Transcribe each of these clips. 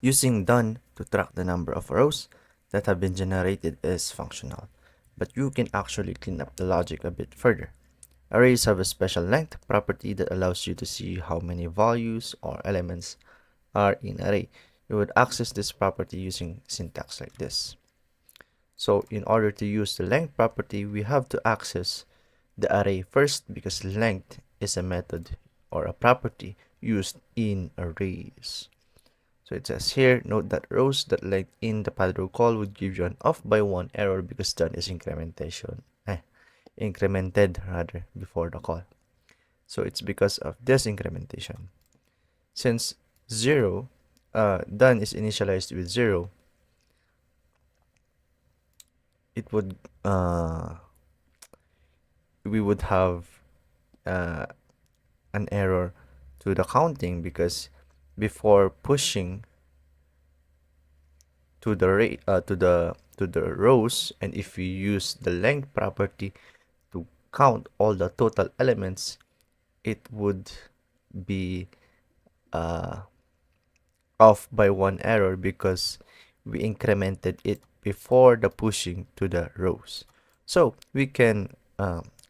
Using done to track the number of rows that have been generated is functional, but you can actually clean up the logic a bit further. Arrays have a special length property that allows you to see how many values or elements are in an array. You would access this property using syntax like this. So in order to use the length property, we have to access the array first because length is a method or a property used in arrays. So it says here, note that rows.length in the pad row call would give you an off by 1 error because done is incremented rather before the call. So it's because of this incrementation. Since done is initialized with 0, it would we would have uh, an error to the counting because before pushing to the rate to the rows, and if we use the length property to count all the total elements, it would be uh, off by 1 error because we incremented it before the pushing to the rows. So we can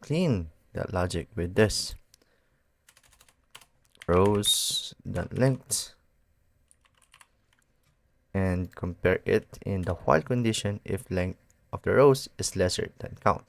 clean that logic with this rows.length and compare it in the while condition if length of the rows is lesser than count.